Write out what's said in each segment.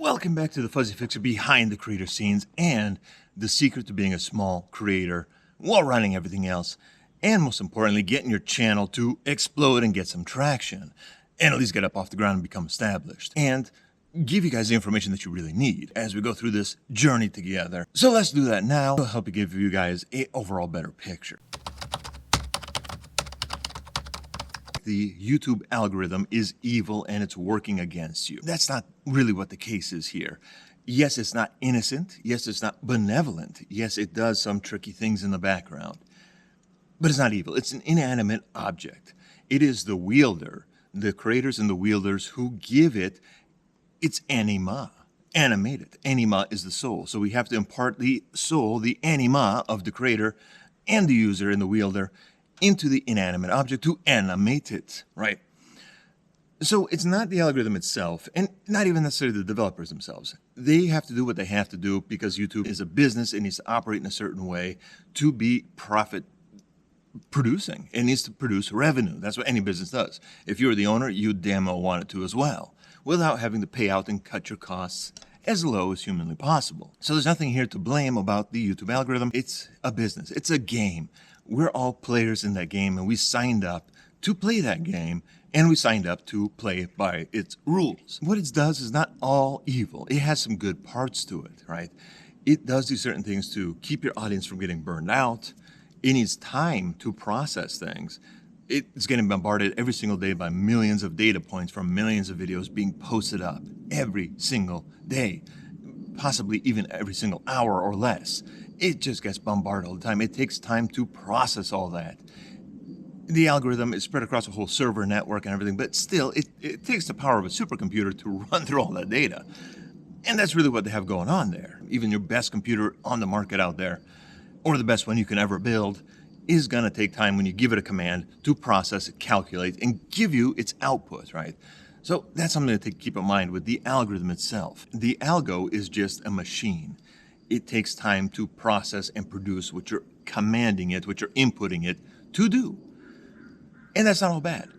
Welcome back to the Fuzzy Fixer, behind the creator scenes and the secret to being a small creator while running everything else, and most importantly, getting your channel to explode and get some traction, and at least get up off the ground and become established, and give you guys the information that you really need as we go through this journey together. So let's do that now. It'll help give you guys an overall better picture. The YouTube algorithm is evil and it's working against you. That's not really what the case is here. Yes, it's not innocent. Yes, it's not benevolent. Yes, it does some tricky things in the background. But it's not evil. It's an inanimate object. It is the wielder, the creators and the wielders, who give it its anima. Animated. Anima is the soul. So we have to impart the soul, the anima of the creator and the user and the wielder into the inanimate object to animate it, right? So it's not the algorithm itself, and not even necessarily the developers themselves. They have to do what they have to do because YouTube is a business. It needs to operate in a certain way to be profit producing. It needs to produce revenue. That's what any business does. If you're the owner, you damn well want it to as well, without having to pay out and cut your costs as low as humanly possible. So there's nothing here to blame about the YouTube algorithm. It's a business. It's a game. We're all players in that game, and we signed up to play that game, and we signed up to play by its rules. What it does is not all evil. It has some good parts to it, right? It does do certain things to keep your audience from getting burned out. It needs time to process things. It's getting bombarded every single day by millions of data points from millions of videos being posted up every single day, possibly even every single hour or less. It just gets bombarded all the time. It takes time to process all that. The algorithm is spread across a whole server network and everything, but still, it takes the power of a supercomputer to run through all that data. And that's really what they have going on there. Even your best computer on the market out there, or the best one you can ever build, is going to take time when you give it a command to process it, calculate, and give you its output, right? So that's something to keep in mind with the algorithm itself. The algo is just a machine. It takes time to process and produce what you're commanding it, what you're inputting it to do. And that's not all bad.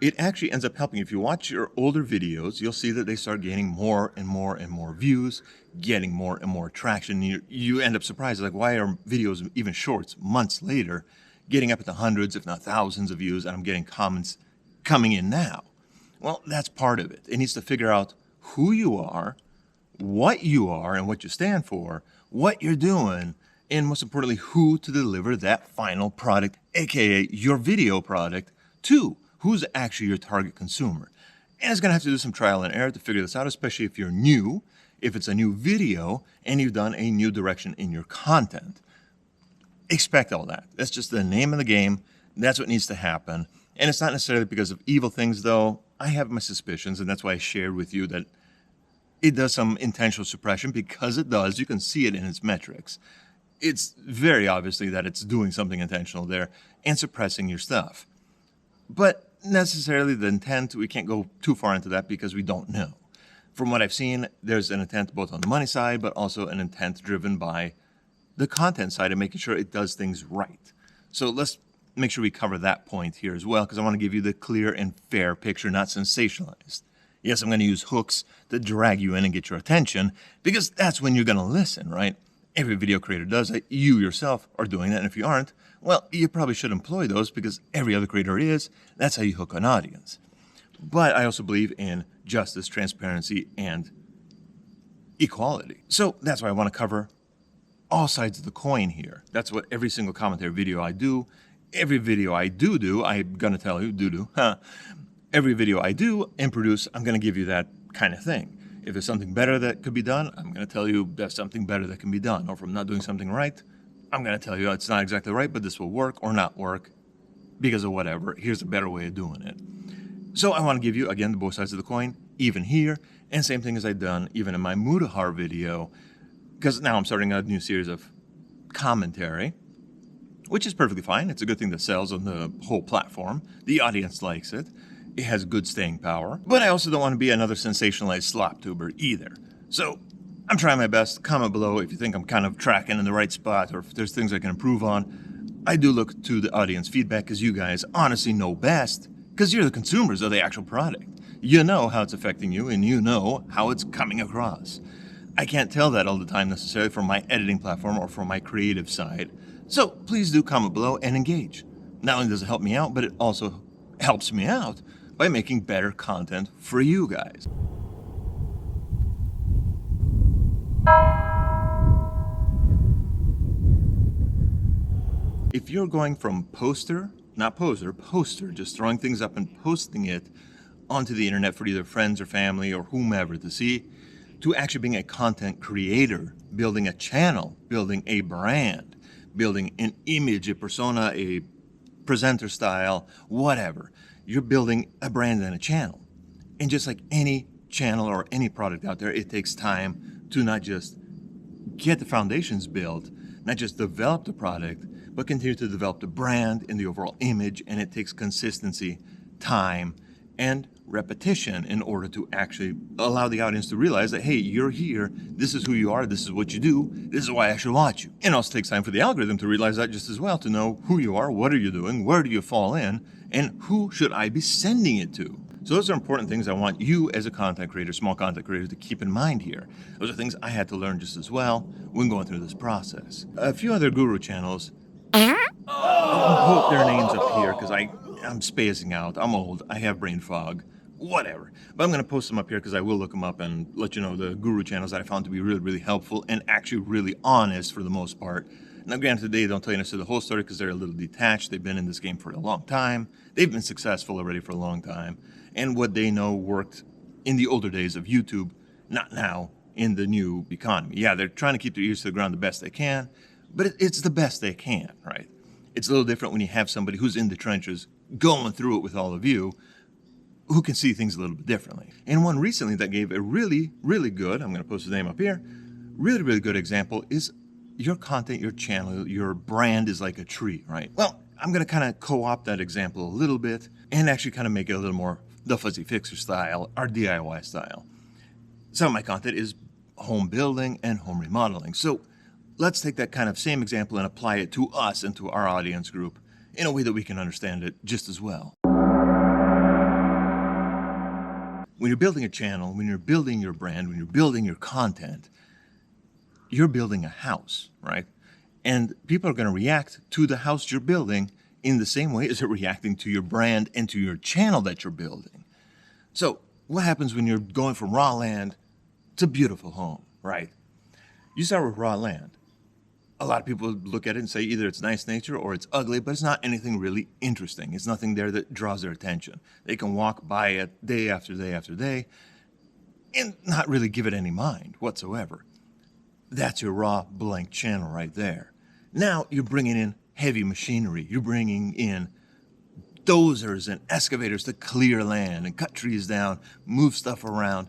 It actually ends up helping. If you watch your older videos, you'll see that they start gaining more and more and more views, getting more and more traction. You end up surprised, like, why are videos, even shorts, months later, getting up into hundreds, if not thousands of views, and I'm getting comments coming in now? Well, that's part of it. It needs to figure out who you are, what you are and what you stand for, what you're doing, and most importantly, who to deliver that final product, aka your video product, to. Who's actually your target consumer. And it's going to have to do some trial and error to figure this out, especially if you're new, if it's a new video, and you've done a new direction in your content. Expect all that. That's just the name of the game. That's what needs to happen. And it's not necessarily because of evil things, though. I have my suspicions, and that's why I shared with you that it does some intentional suppression, because it does. You can see it in its metrics. It's very obviously that it's doing something intentional there and suppressing your stuff. But necessarily the intent, we can't go too far into that because we don't know. From what I've seen, there's an intent both on the money side, but also an intent driven by the content side and making sure it does things right. So let's make sure we cover that point here as well, because I want to give you the clear and fair picture, not sensationalized. Yes, I'm going to use hooks to drag you in and get your attention, because that's when you're going to listen, right? Every video creator does it. You yourself are doing that, and if you aren't, well, you probably should employ those because every other creator is. That's how you hook an audience. But I also believe in justice, transparency, and equality. So that's why I want to cover all sides of the coin here. That's what every single commentary video I do, every video I do, I'm going to tell you, every video I do and produce, I'm going to give you that kind of thing. If there's something better that could be done, I'm going to tell you there's something better that can be done. Or if I'm not doing something right, I'm going to tell you it's not exactly right, but this will work or not work because of whatever. Here's a better way of doing it. So I want to give you, again, the both sides of the coin, even here, and same thing as I've done even in my Mudahar video, because now I'm starting a new series of commentary, which is perfectly fine. It's a good thing that sells on the whole platform. The audience likes it. It has good staying power. But I also don't want to be another sensationalized slop tuber either. So I'm trying my best. Comment below if you think I'm kind of tracking in the right spot or if there's things I can improve on. I do look to the audience feedback because you guys honestly know best, because you're the consumers of the actual product. You know how it's affecting you, and you know how it's coming across. I can't tell that all the time necessarily from my editing platform or from my creative side. So please do comment below and engage. Not only does it help me out, but it also helps me out by making better content for you guys. If you're going from poster, not poser, poster, just throwing things up and posting it onto the internet for either friends or family or whomever to see, to actually being a content creator, building a channel, building a brand, building an image, a persona, a presenter style, whatever. You're building a brand and a channel. And just like any channel or any product out there, it takes time to not just get the foundations built, not just develop the product, but continue to develop the brand and the overall image. And it takes consistency, time, and repetition in order to actually allow the audience to realize that, hey, you're here, this is who you are, this is what you do, this is why I should watch you. And it also takes time for the algorithm to realize that just as well, to know who you are, what are you doing, where do you fall in, and who should I be sending it to. So those are important things I want you as a content creator, small content creator, to keep in mind here. Those are things I had to learn just as well when going through this process. A few other guru channels, I'll put their names up here because I'm spacing out, I'm old, I have brain fog, whatever. But I'm going to post them up here because I will look them up and let you know the guru channels that I found to be really, really helpful and actually really honest for the most part. Now, granted, they don't tell you necessarily the whole story because they're a little detached. They've been in this game for a long time. They've been successful already for a long time. And what they know worked in the older days of YouTube, not now in the new economy. Yeah, they're trying to keep their ears to the ground the best they can, but it's the best they can, right? It's a little different when you have somebody who's in the trenches going through it with all of you who can see things a little bit differently. And one recently that gave a really, really good, I'm going to post his name up here, really, really good example is your content, your channel, your brand is like a tree, right? Well, I'm going to kind of co-opt that example a little bit and actually kind of make it a little more the Fuzzy Fixer style or DIY style. Some of my content is home building and home remodeling. So let's take that kind of same example and apply it to us and to our audience group in a way that we can understand it just as well. When you're building a channel, when you're building your brand, when you're building your content, you're building a house, right? And people are going to react to the house you're building in the same way as they're reacting to your brand and to your channel that you're building. So what happens when you're going from raw land to beautiful home, right? You start with raw land. A lot of people look at it and say either it's nice nature or it's ugly, but it's not anything really interesting. It's nothing there that draws their attention. They can walk by it day after day after day and not really give it any mind whatsoever. That's your raw blank channel right there. Now you're bringing in heavy machinery. You're bringing in dozers and excavators to clear land and cut trees down, move stuff around,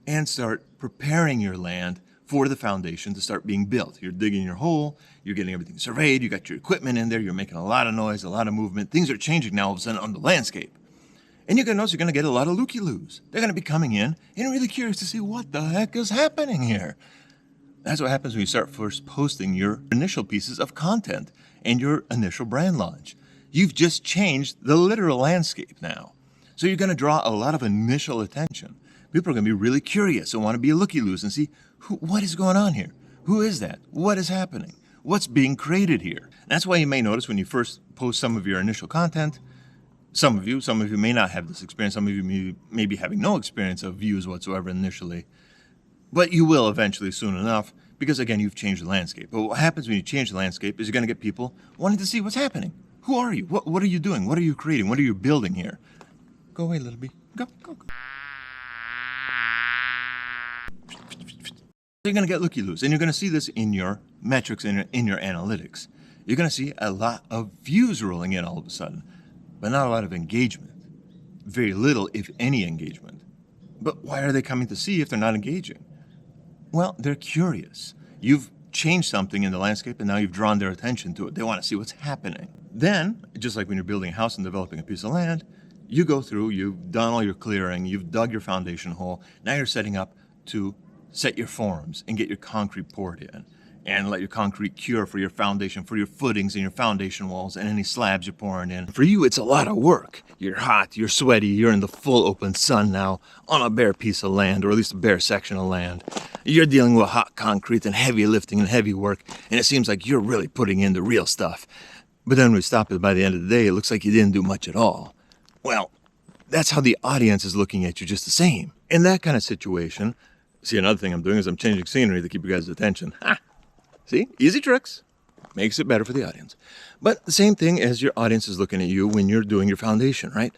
and start preparing your land for the foundation to start being built. You're digging your hole, you're getting everything surveyed, you got your equipment in there, you're making a lot of noise, a lot of movement. Things are changing now all of a sudden on the landscape. And you're going to notice you're going to get a lot of looky-loos. They're going to be coming in and really curious to see what the heck is happening here. That's what happens when you start first posting your initial pieces of content and your initial brand launch. You've just changed the literal landscape now. So you're going to draw a lot of initial attention. People are going to be really curious and want to be looky-loos and see what is going on here. Who is that? What is happening? What's being created here? That's why you may notice when you first post some of your initial content, some of you may not have this experience. Some of you may be having no experience of views whatsoever initially, but you will eventually soon enough because, again, you've changed the landscape. But what happens when you change the landscape is you're going to get people wanting to see what's happening. Who are you? What are you doing? What are you creating? What are you building here? Go away, little bee. Go. You're going to get looky-loos, and you're going to see this in your metrics and in your analytics. You're going to see a lot of views rolling in all of a sudden, but not a lot of engagement. Very little, if any, engagement. But why are they coming to see if they're not engaging? Well, they're curious. You've changed something in the landscape, and now you've drawn their attention to it. They want to see what's happening. Then, just like when you're building a house and developing a piece of land, you go through, you've done all your clearing, you've dug your foundation hole, now you're setting up to set your forms and get your concrete poured in. and let your concrete cure for your foundation, for your footings and your foundation walls and any slabs you're pouring in. For you, it's a lot of work. You're hot, you're sweaty, you're in the full open sun now on a bare piece of land, or at least a bare section of land. You're dealing with hot concrete and heavy lifting and heavy work, and it seems like you're really putting in the real stuff. But then when we stop it by the end of the day, it looks like you didn't do much at all. Well, that's how the audience is looking at you just the same. In that kind of situation, see, another thing I'm doing is I'm changing scenery to keep you guys' attention. Ha! See, easy tricks. Makes it better for the audience. But the same thing as your audience is looking at you when you're doing your foundation, right?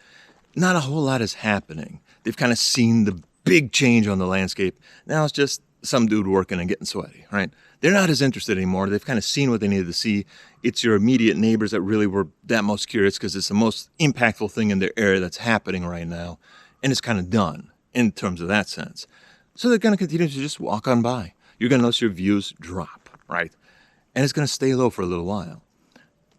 Not a whole lot is happening. They've kind of seen the big change on the landscape. Now it's just some dude working and getting sweaty, right? They're not as interested anymore. They've kind of seen what they needed to see. It's your immediate neighbors that really were that most curious because it's the most impactful thing in their area that's happening right now. And it's kind of done in terms of that sense. So they're going to continue to just walk on by. You're going to notice your views drop, right? And it's going to stay low for a little while.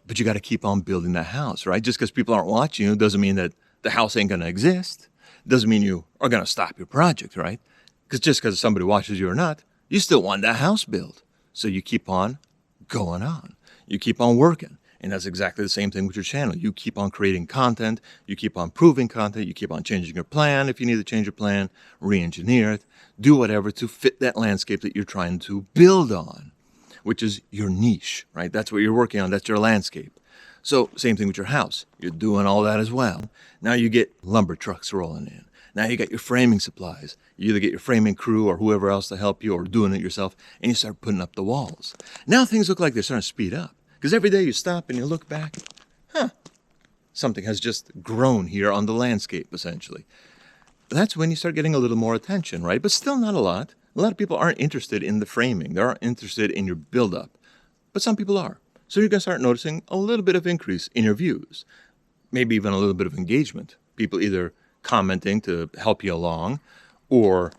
But you got to keep on building that house, right? Just because people aren't watching you doesn't mean that the house ain't going to exist. Doesn't mean you are going to stop your project, right? Because just because somebody watches you or not, you still want that house built. So you keep on going on. You keep on working. And that's exactly the same thing with your channel. You keep on creating content. You keep on proving content. You keep on changing your plan if you need to change your plan, re-engineer it, do whatever to fit that landscape that you're trying to build on, which is your niche, right? That's what you're working on. That's your landscape. So same thing with your house. You're doing all that as well. Now you get lumber trucks rolling in. Now you got your framing supplies. You either get your framing crew or whoever else to help you or doing it yourself, and you start putting up the walls. Now things look like they're starting to speed up. Because every day you stop and you look back, something has just grown here on the landscape, essentially. That's when you start getting a little more attention, right? But still not a lot. A lot of people aren't interested in the framing. They aren't interested in your build-up. But some people are. So you're going to start noticing a little bit of increase in your views. Maybe even a little bit of engagement. People either commenting to help you along or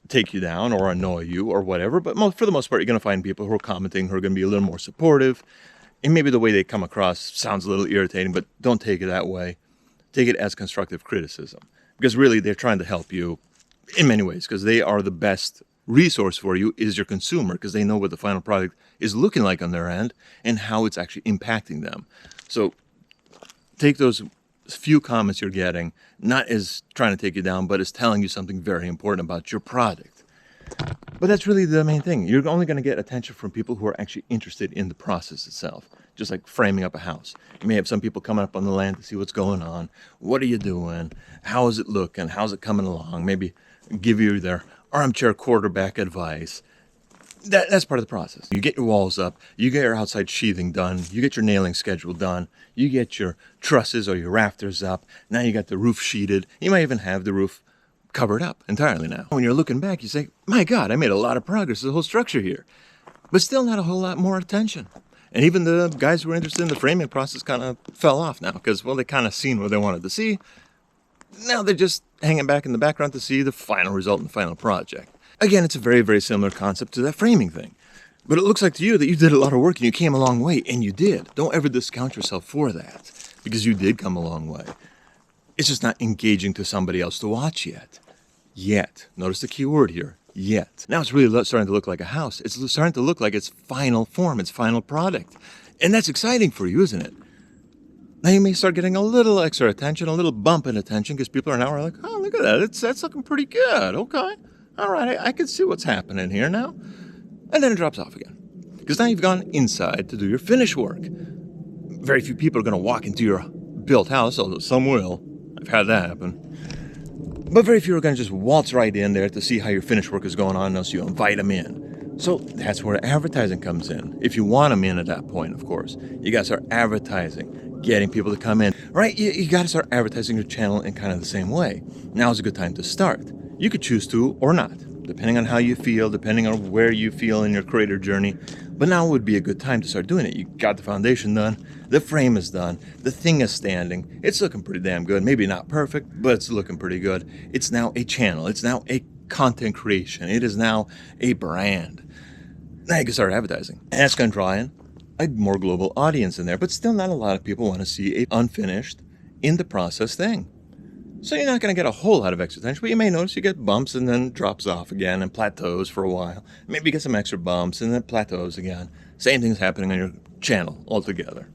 take you down or annoy you or whatever. But for the most part, you're going to find people who are commenting who are going to be a little more supportive. And maybe the way they come across sounds a little irritating, but don't take it that way. Take it as constructive criticism. Because really, they're trying to help you in many ways, because they are the best resource for you is your consumer, because they know what the final product is looking like on their end and how it's actually impacting them. So take those few comments you're getting, not as trying to take you down, but as telling you something very important about your product. But that's really the main thing. You're only going to get attention from people who are actually interested in the process itself, just like framing up a house. You may have some people coming up on the land to see what's going on. What are you doing? How is it looking? How's it coming along? Maybe give you their armchair quarterback advice. That's part of the process. You get your walls up, you get your outside sheathing done, you get your nailing schedule done, you get your trusses or your rafters up, now you got the roof sheeted, you might even have the roof covered up entirely now. When you're looking back, you say, my God, I made a lot of progress to the whole structure here. But still not a whole lot more attention. And even the guys who were interested in the framing process kind of fell off now because, well, they kind of seen what they wanted to see. Now they're just hanging back in the background to see the final result and the final project. Again, it's a very, very similar concept to that framing thing. But it looks like to you that you did a lot of work and you came a long way, and you did. Don't ever discount yourself for that, because you did come a long way. It's just not engaging to somebody else to watch yet. Yet. Notice the key word here, yet. Now it's really starting to look like a house. It's starting to look like its final form, its final product. And that's exciting for you, isn't it? Now you may start getting a little extra attention, a little bump in attention, because people are now like, oh, look at that. That's looking pretty good. Okay. All right, I can see what's happening here now. And then it drops off again. Because now you've gone inside to do your finish work. Very few people are going to walk into your built house, although some will. I've had that happen. But very few are going to just waltz right in there to see how your finish work is going on unless you invite them in. So that's where advertising comes in. If you want them in at that point, of course. You got to start advertising, getting people to come in. Right? You got to start advertising your channel in kind of the same way. Now is a good time to start. You could choose to or not, depending on how you feel, depending on where you feel in your creator journey. But now would be a good time to start doing it. You got the foundation done, the frame is done, the thing is standing. It's looking pretty damn good. Maybe not perfect, but it's looking pretty good. It's now a channel. It's now a content creation. It is now a brand. Now you can start advertising. And that's going to draw in a more global audience in there. But still not a lot of people want to see a unfinished, in the process thing. So you're not going to get a whole lot of extra attention, but you may notice you get bumps and then drops off again and plateaus for a while. Maybe you get some extra bumps and then plateaus again. Same thing's happening on your channel altogether.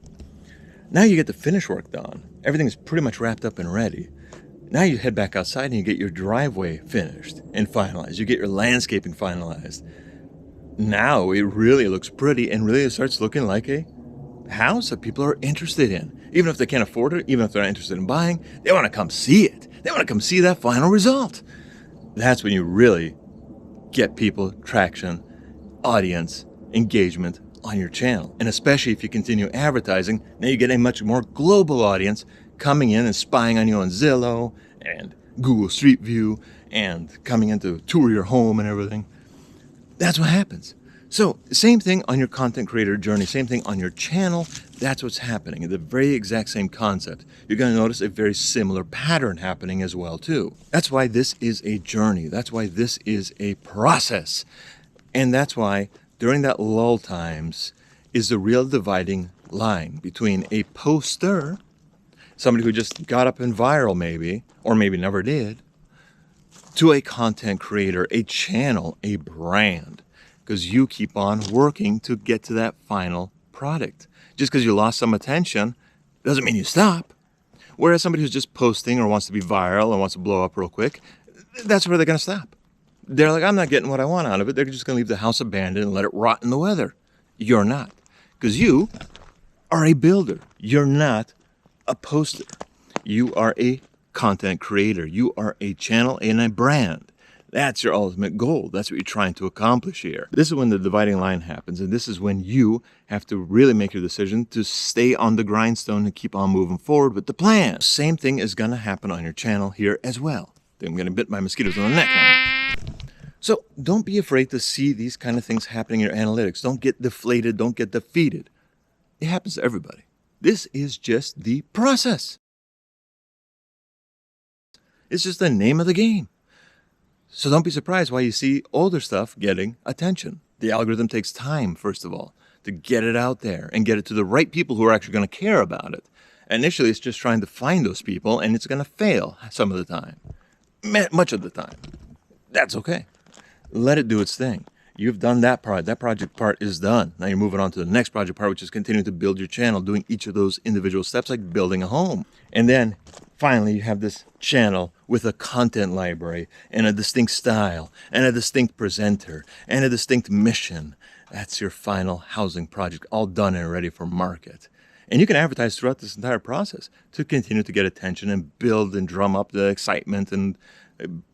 Now you get the finish work done. Everything's pretty much wrapped up and ready. Now you head back outside and you get your driveway finished and finalized. You get your landscaping finalized. Now it really looks pretty and really starts looking like a house that people are interested in. Even if they can't afford it, even if they're not interested in buying, they want to come see it. They want to come see that final result. That's when you really get people traction, audience, engagement on your channel. And especially if you continue advertising, now you get a much more global audience coming in and spying on you on Zillow and Google Street View and coming in to tour your home and everything. That's what happens. So same thing on your content creator journey, same thing on your channel. That's what's happening. The very exact same concept. You're going to notice a very similar pattern happening as well too. That's why this is a journey. That's why this is a process. And that's why during that lull times is the real dividing line between a poster, somebody who just got up and viral maybe, or maybe never did, to a content creator, a channel, a brand. Because you keep on working to get to that final product. Just because you lost some attention doesn't mean you stop. Whereas somebody who's just posting or wants to be viral or wants to blow up real quick, that's where they're going to stop. They're like, I'm not getting what I want out of it. They're just going to leave the house abandoned and let it rot in the weather. You're not. Because you are a builder. You're not a poster. You are a content creator. You are a channel and a brand. That's your ultimate goal. That's what you're trying to accomplish here. This is when the dividing line happens, and this is when you have to really make your decision to stay on the grindstone and keep on moving forward with the plan. Same thing is going to happen on your channel here as well. I'm getting bit by mosquitoes on the neck now. So don't be afraid to see these kind of things happening in your analytics. Don't get deflated. Don't get defeated. It happens to everybody. This is just the process. It's just the name of the game. So don't be surprised why you see older stuff getting attention. The algorithm takes time, first of all, to get it out there and get it to the right people who are actually going to care about it. Initially, it's just trying to find those people, and it's going to fail some of the time. Much of the time. That's okay. Let it do its thing. You've done that part. That project part is done. Now you're moving on to the next project part, which is continuing to build your channel, doing each of those individual steps like building a home. And then finally, you have this channel with a content library and a distinct style and a distinct presenter and a distinct mission. That's your final housing project, all done and ready for market. And you can advertise throughout this entire process to continue to get attention and build and drum up the excitement and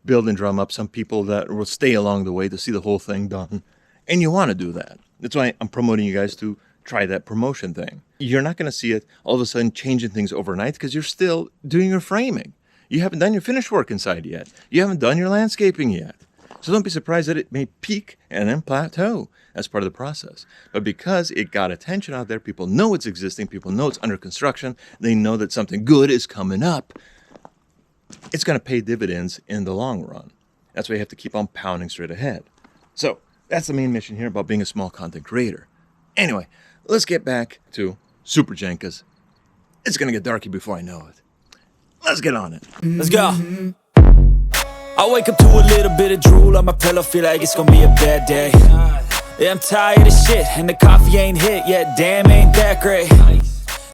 build and drum up some people that will stay along the way to see the whole thing done. And you want to do that. That's why I'm promoting you guys to try that promotion thing. You're not going to see it all of a sudden changing things overnight because you're still doing your framing. You haven't done your finish work inside yet. You haven't done your landscaping yet. So don't be surprised that it may peak and then plateau as part of the process. But because it got attention out there, people know it's existing, people know it's under construction, they know that something good is coming up, it's going to pay dividends in the long run. That's why you have to keep on pounding straight ahead. So that's the main mission here about being a small content creator. Anyway, let's get back to Super Jenkas. It's going to get darky before I know it. Let's get on it. Let's go. I wake up to a little bit of drool on my pillow, feel like it's gonna be a bad day. Yeah, I'm tired of shit, and the coffee ain't hit yet, damn, ain't that great.